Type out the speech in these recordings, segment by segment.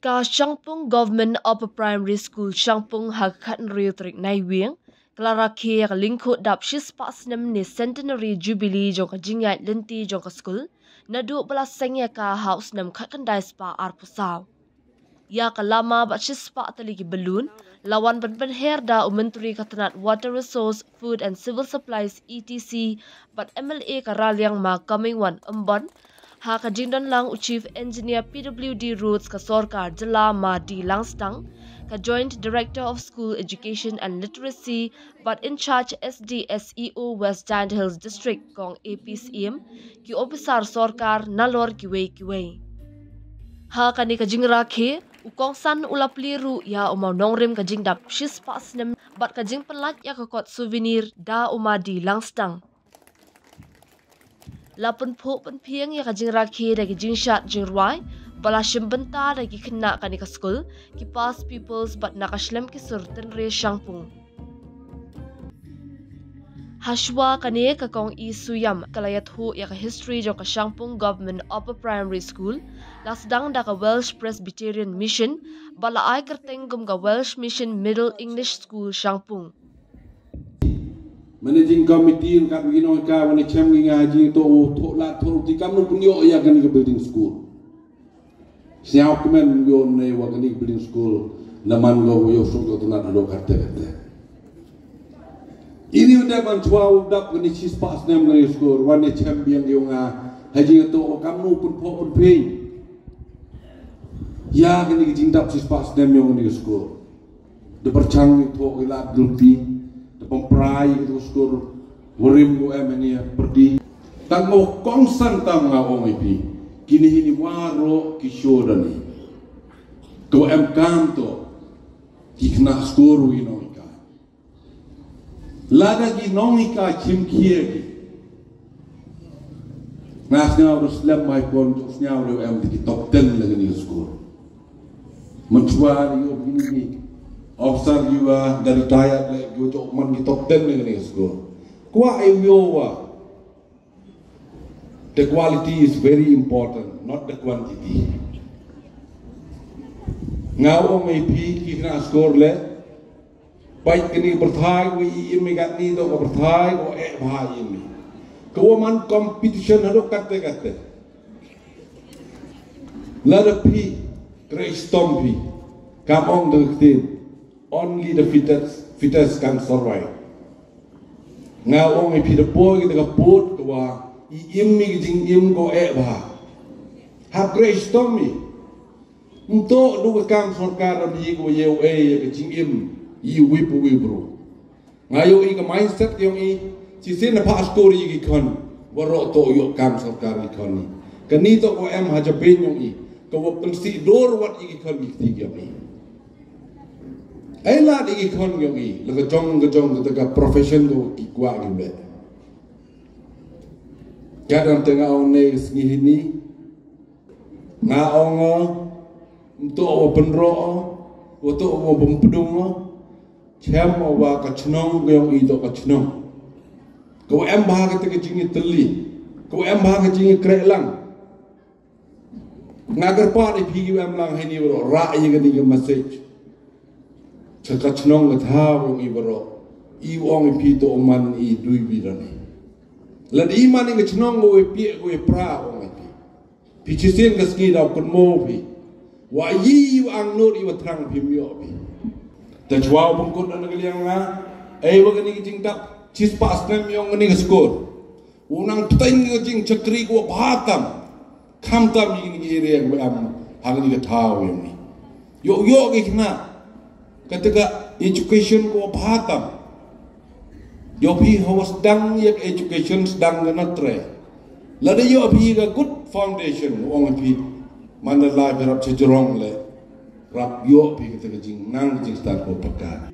Ka Shangpung Government Upper Primary School Shangpung Hakatan Rio Trik Naiwing, Clara K lingkut dap shispaasnem ni Centenary Jubilee jong ka jingat lenti jong ka school, na 12 sengya ka house nam kakandai spa arpusaw. Ya ka lama bat shispa taligi balloon, lawan ban herda Menteri Katanat Water Resource, Food and Civil Supplies ETC, bat MLA ka ralyang ma coming one umbon, ha ka jingdan lang Chief Engineer PWD Roads ka Sorkar Jala Ma Di Langstang, ka Joint Director of School Education and Literacy, but in charge SDSEO West Giant Hills District kong APCM, ki Officer Sorkar Nalor kiway. Ha ka ni ka jingra ke, ukong san ulap liru ya umaw nongrim ka jingdap shispas nem, bat ka jing pelat ya ka kot souvenir da umadi Langstang. Lapun po penpiang ya kajing rakhi dagi jing shat jing ruai, bala shimbenta dagi kena kanika school, ki past peoples bat nakashlem ki surten re Shangpung. Hashwa kani ka kong isuyam kalayat hu ya ka history jong ka Shangpung Government Upper Primary School, lasdang da ka Welsh Presbyterian Mission, bala ay kertenggum ka Welsh Mission Middle English School Shangpung. Managing committee kat gino ka wana chem ngaji to la to ti kam no punyo ya kan building school. Siap kemen yo ne wa kan building school naman go yo so go tunat ado karte. Ini udah ban chwa udah kan sis pas nem ngari school wana champion yo nga haji to kam no pun po pun pe. Ya kan jingdap sis pas nem yo ngari school. De perchang to ila dulti pemprai itu skor warim go emenia perdi tang mo kongsan tam nga ong ipi kini hini waro kishodani to em kanto kikna skor winoika lada gi noika chimkiegi nasnya harus lem mai kon nya lo em di top 10 lagi ni skor mencuari yo gini Officer juga dari daya le gojo man di top 10 ni school. Kwa ayowa. The quality is very important, not the quantity. Ngau mai pi kina score le. Baik kini berthai wi imi kat ni to berthai ko bhai imi. Ko man competition hado katte. Lada pi grace tompi. Come on the team. Only the fittest can survive. Ngau ong ipi the boy kita kaput kwa iimmi kijing im ko ba. Have grace Tommy. Untuk dua kam sorkar di ko yeu kijing im i wipu wibro. Ngayo i ka mindset yung i sisin na pa story ki kon waro to yo kam sorkar ki kon. Kanito ko em hajapin yung i. Ko pensi dor wat i kon ki i. Ela di kon yogi, laga jong ke profession do ikwa gibe. Kadang tengah one sengi ini, nga ongo, untuk awa penro, untuk awa pempedung, cem awa kacnong yang itu kacnong. Kau embah kita kecing teli, kau embah kecing kerelang. Ngagar pa di pigi lang ini bro, rai yang ketiga message. Cakacnong ngathaw yung ibaro iwong ipito man I dui birani lan iman ng chnong go ipi go ipra ong ipi pichisin gaski daw kun mo pi wa yi ang nur I watrang pimyo pi ta chwa bungkot na nagaliang nga ay wag ni jingtap chispas nem yung ni skor unang teng jing chakri go bhatam khamtam ni area go am hang ni thaw yung yo ikna ketika education ko pahatam yopi hawas dang yak education sedang ganatre lada yo api ga good foundation ong api mana la berap sejorong le rap yo api ketika jing nang jing start ko pakar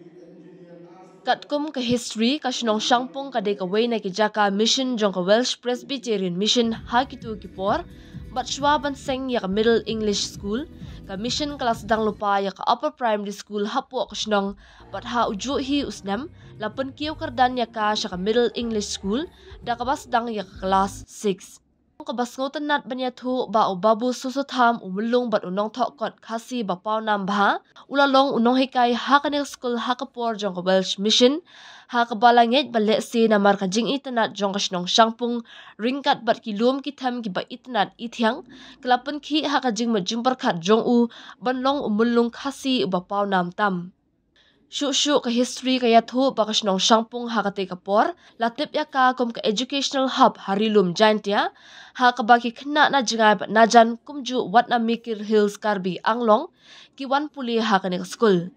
Katkum ka history ka Shnong Shangpung ka de ka way na kijaka mission jong ka Welsh Presbyterian Mission hakitu kipor bat shwaban seng ya ka Middle English School ka mission kelas dang lupa ya ka Upper Primary School hapu ka Shnong bat ha uju hi usnam lapun kiyo kardan ya ka Middle English School da ka bas dang ya ka class 6 ka basngo tanat banyathu ba babu susutham umulung bat unong thok kot khasi ba pau nam bha ulalong unong hikai hakanek school hakapor jong Welsh mission hakabalangit balek si namar ka jing itanat jong kasnong shangpung ringkat bat kilum kitam ki ba itanat ithyang kelapun ki hakajing majumper khat jong u banlong umulung khasi ba pau nam tam Shuk ka history kaya thu bakasnong shangpung hakate kapor latip ya ka kum ka educational hub harilum jaintia ha ka baki khna na jingai ba najan kumju watna mikir hills karbi anglong kiwan puli hakanik school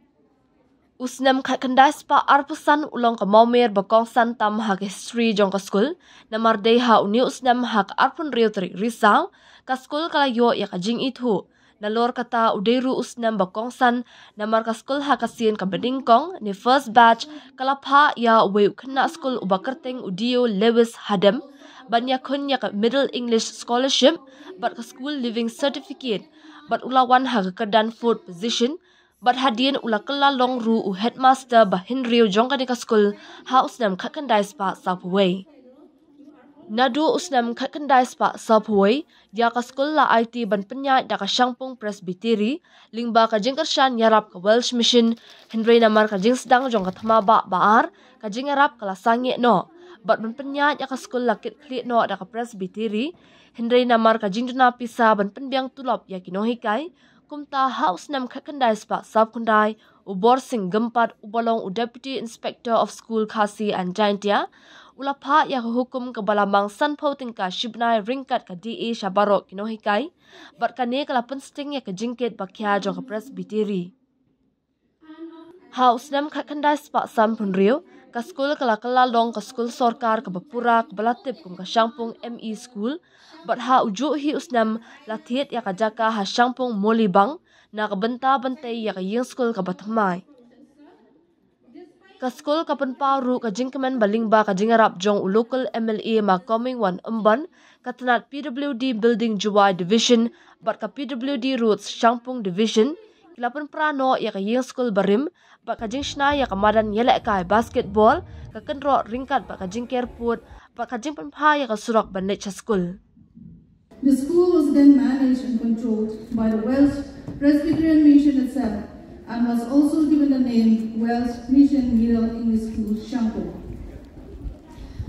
usnam khat kandas pa arpusan ulong ka momer bakong san tam ha history jong ka school namar dei ha uni usnam ha ka arpun riutri risau ka school kala yo ya ka jing ithu Nalor kata uderu usnam bakong san namar ka school hakasin ka bedingkong ni first batch kalapha ya we khna school ubakerteng udio Lewis Hadam banya khunya ka middle English scholarship but ka school living certificate but ulawan ha ka dan fourth position but hadien ulakala long ru u headmaster ba Henry jong ka school ha usnam khakandai spa Southway Nadu usnam khakandai spa Southway dia ka school la IT ban penya da ka Shangpung Presbytery lingba ka jingkershan yarap ka Welsh mission Henry namar ka jingsdang jong ka thama ba baar ka jingarap kala sangi no bat ban penya ya ka school la kit khli no da ka Presbytery Henry namar ka jingduna pisa ban penbiang tulop ya kinohikai kumta house nam khakandai spa Southkundai ubor sing gempat ubalong u deputy inspector of school khasi and jaintia ulapha ya hukum ke balamang sanpho tingka shibnai ringkat ka DE Shabarok kinohikai bat kane kala pensting ya ke jingket bakhya jong ka Presbytery House nam khakandai spa sam punrio ka school kala long ka school sarkar ka bapura ka balatip kum ka Shangpung ME school bat ha uju hi usnam lathiet ya ka jaka ha Shangpung Molibang na ka banta bantai ya ka ying school ka bathamai Ka school ka panparu ka jingkemen balingba ka jingarap jong local MLA Makoming Wan Umban katanat PWD Building Juwai Division bat ka PWD Roads Shangpung Division kilapan prano ya ka ying school barim bat ka jingshna ya ka madan yelek kai basketball ka kenro ringkat bat ka jingker put bat ka jingpanpa ya ka surak bandit school The school was then managed and controlled by the Welsh Presbyterian Mission itself and was also given the name Welsh Mission Middle English School, Shangpung.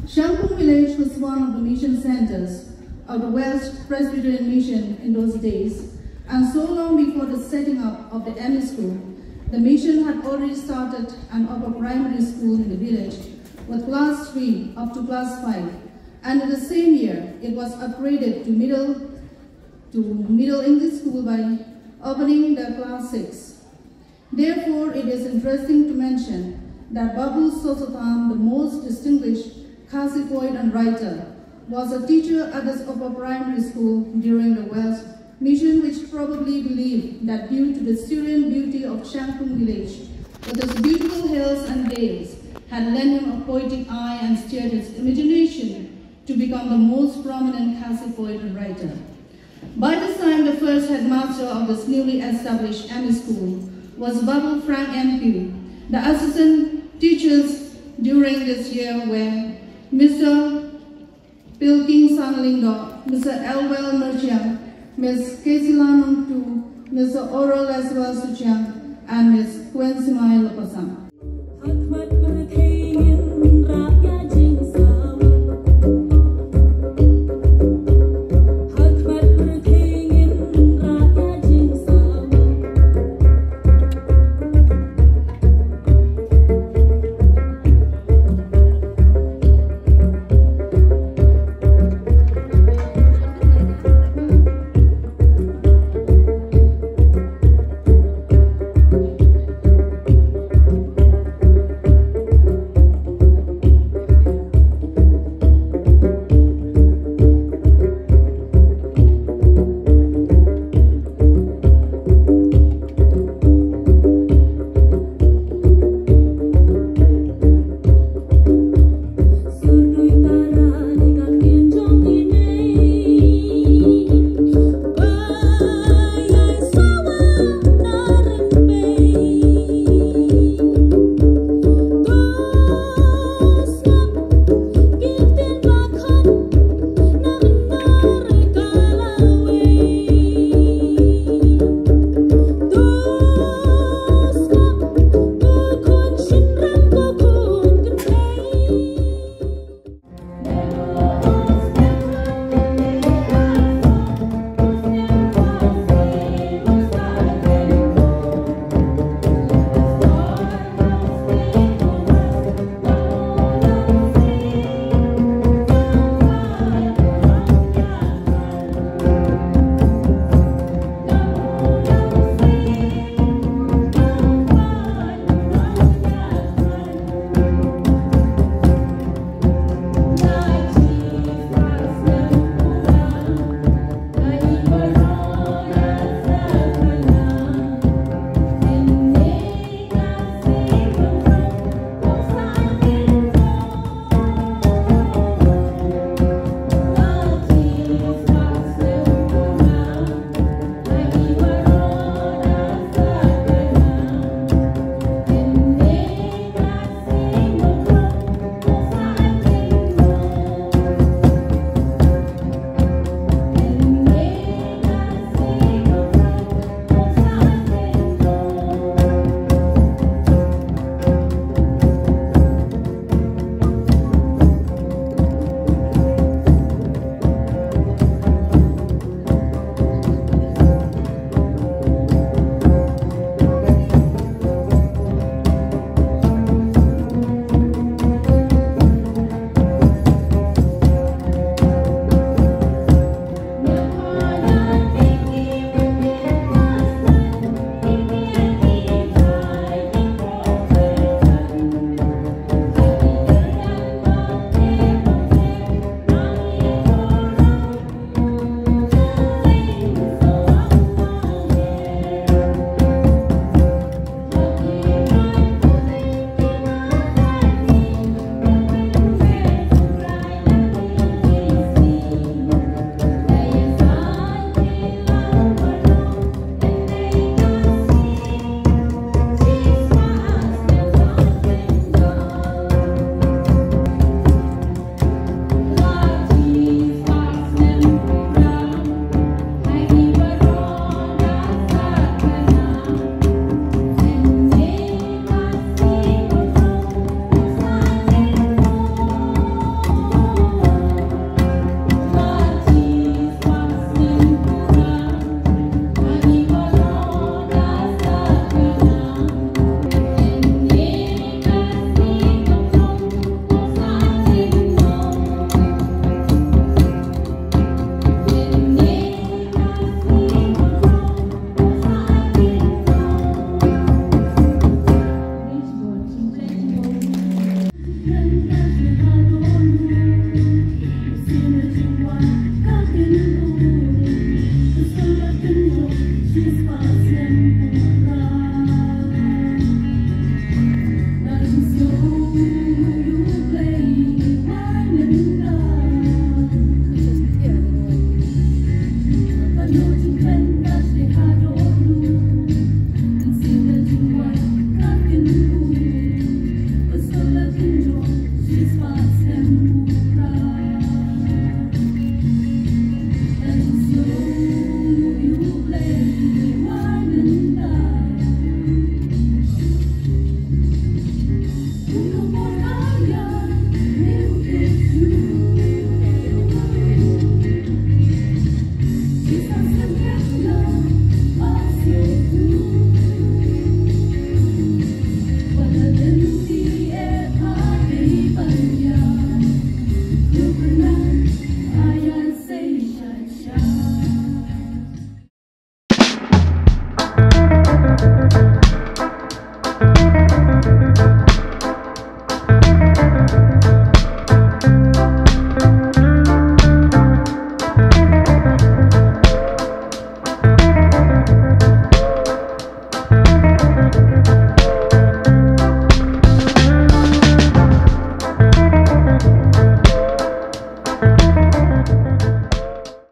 Shangpung village was one of the mission centers of the Welsh Presbyterian Mission in those days, and so long before the setting up of the ME school, the mission had already started an upper primary school in the village with class 3 up to class 5, and in the same year it was upgraded to middle English school by opening the class 6. Therefore, it is interesting to mention that Babu Sosotam, the most distinguished Khasi poet and writer, was a teacher at this upper primary school during the Welsh mission, which probably believed that due to the serene beauty of Shangpung village, with its beautiful hills and dales, had lent him a poetic eye and stirred his imagination to become the most prominent Khasi poet and writer. By this time, the first headmaster of this newly established ME school was Babu Frank MP. The assistant teachers during this year were Mr. Pilking Sanlingo, Mr. Elwell Merchant, Ms. Kesilanung Tu, Mr. Oral Leswell Suchiang, and Ms. Gwen Simai Lopasam.